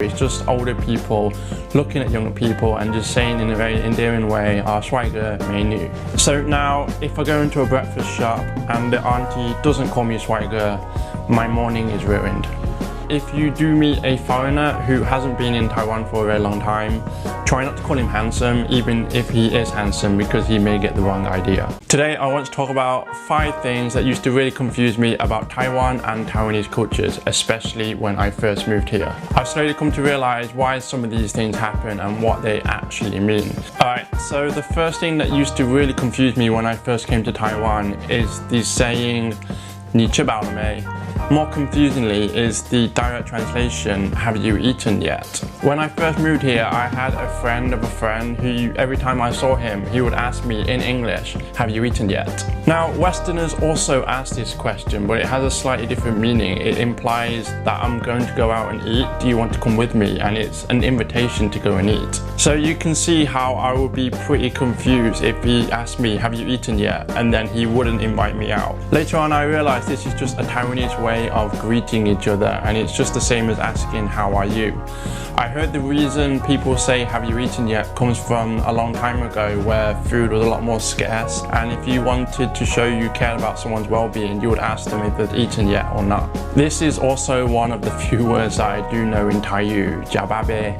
It's just older people looking at younger people and just saying in a very endearing way,帅哥美女. So now, if I go into a breakfast shop and the auntie doesn't call me帅哥, my morning is ruined. If you do meet a foreigner who hasn't been in Taiwan for a very long time, try not to call him handsome, even if he is handsome, because he may get the wrong idea. Today, I want to talk about 5 things that used to really confuse me about Taiwan and Taiwanese cultures, especially when I first moved here. I've slowly come to realize why some of these things happen and what they actually mean. Alright, so the first thing that used to really confuse me when I first came to Taiwan is the saying, 你吃饱了没? More confusingly is the direct translation, have you eaten yet? When I first moved here, I had a friend of a friend who, every time I saw him, he would ask me in English, have you eaten yet? Now, Westerners also ask this question, but it has a slightly different meaning. It implies that I'm going to go out and eat, do you want to come with me? And it's an invitation to go and eat. So you can see how I would be pretty confused if he asked me, have you eaten yet? And then he wouldn't invite me out. Later on, I realized this is just a Taiwanese way of greeting each other, and it's just the same as asking how are you. I heard the reason people say have you eaten yet comes from a long time ago where food was a lot more scarce, and if you wanted to show you cared about someone's well-being, you would ask them if they'd eaten yet or not. This is also one of the few words that I do know in Taiyu, jiababe.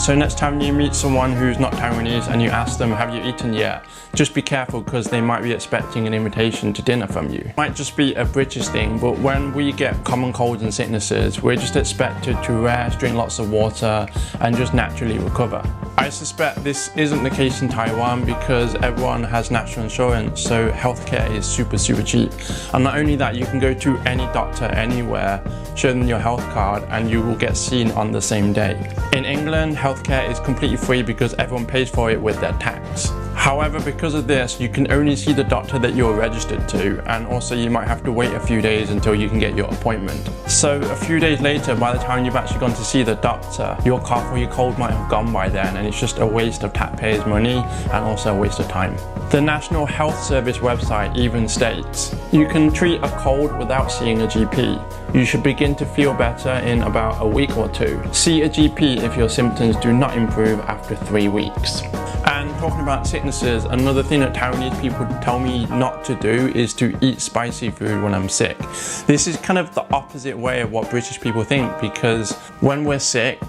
So next time you meet someone who's not Taiwanese and you ask them, have you eaten yet? Just be careful because they might be expecting an invitation to dinner from you. It might just be a British thing, but when we get common colds and sicknesses, we're just expected to rest, drink lots of water, and just naturally recover. I suspect this isn't the case in Taiwan because everyone has national insurance, so healthcare is super cheap. And not only that, you can go to any doctor anywhere, show them your health card, and you will get seen on the same day. In England, healthcare is completely free because everyone pays for it with their tax. However, because of this, you can only see the doctor that you're registered to, and also you might have to wait a few days until you can get your appointment. So a few days later, by the time you've actually gone to see the doctor, your cough or your cold might have gone by then, and it's just a waste of taxpayers' money and also a waste of time. The National Health Service website even states, you can treat a cold without seeing a GP. You should begin to feel better in about a week or 2. See a GP if your symptoms do not improve after 3 weeks. And talking about sicknesses, another thing that Taiwanese people tell me not to do is to eat spicy food when I'm sick. This is kind of the opposite way of what British people think, because when we're sick,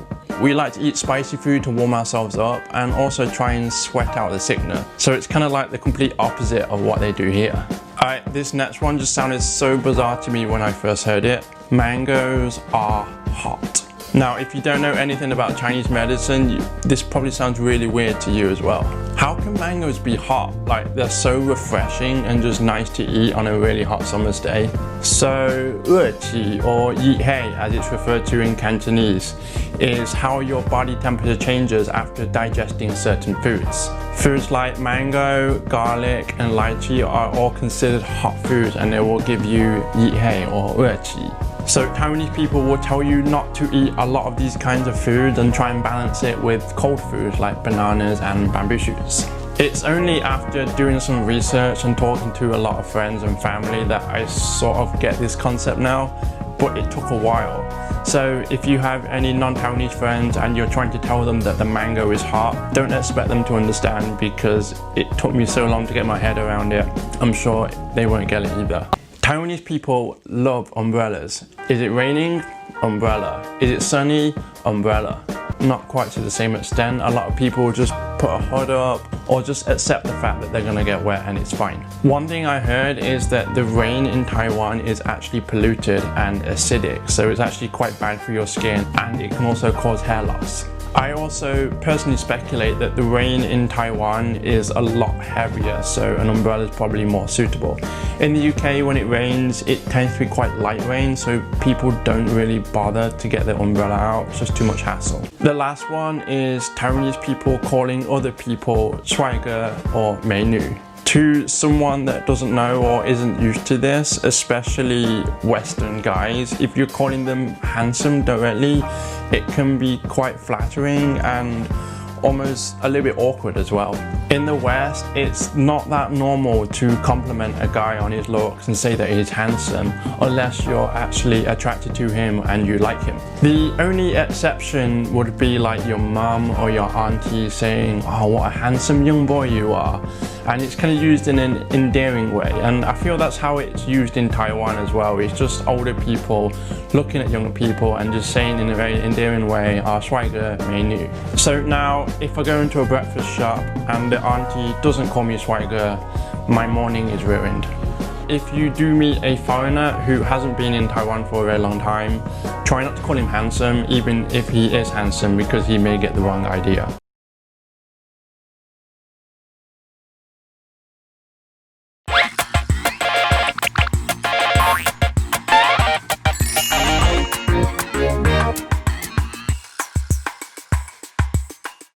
we like to eat spicy food to warm ourselves up and also try and sweat out the sickness. So it's kind of like the complete opposite of what they do here. Alright, this next one just sounded so bizarre to me when I first heard it. Mangoes are hot. Now, if you don't know anything about Chinese medicine, this probably sounds really weird to you as well. How can mangoes be hot? Like, they're so refreshing and just nice to eat on a really hot summer's day. So, 热气 or 热氣, as it's referred to in Cantonese, is how your body temperature changes after digesting certain foods. Foods like mango, garlic, and lychee are all considered hot foods, and they will give you 熱氣 or 熱氣. So Taiwanese people will tell you not to eat a lot of these kinds of foods and try and balance it with cold foods like bananas and bamboo shoots. It's only after doing some research and talking to a lot of friends and family that I sort of get this concept now, but it took a while. So if you have any non-Taiwanese friends and you're trying to tell them that the mango is hot, don't expect them to understand because it took me so long to get my head around it. I'm sure they won't get it either. Taiwanese people love umbrellas. Is it raining? Umbrella. Is it sunny? Umbrella. Not quite to the same extent. A lot of people just put a hood up or just accept the fact that they're gonna get wet and it's fine. One thing I heard is that the rain in Taiwan is actually polluted and acidic, so it's actually quite bad for your skin and it can also cause hair loss. I also personally speculate that the rain in Taiwan is a lot heavier, so an umbrella is probably more suitable. In the UK, when it rains, it tends to be quite light rain, so people don't really bother to get their umbrella out. It's just too much hassle. The last one is Taiwanese people calling other people 帅哥 or 美女. To someone that doesn't know or isn't used to this, especially Western guys, if you're calling them handsome directly, it can be quite flattering and almost a little bit awkward as well. In the West, it's not that normal to compliment a guy on his looks and say that he's handsome unless you're actually attracted to him and you like him. The only exception would be like your mum or your auntie saying, "Oh, what a handsome young boy you are." And it's kind of used in an endearing way, and I feel that's how it's used in Taiwan as well. It's just older people looking at younger people and just saying in a very endearing way, "Ah, 帅哥美女." So now, if I go into a breakfast shop and the auntie doesn't call me 帅哥, my morning is ruined. If you do meet a foreigner who hasn't been in Taiwan for a very long time, try not to call him handsome, even if he is handsome, because he may get the wrong idea.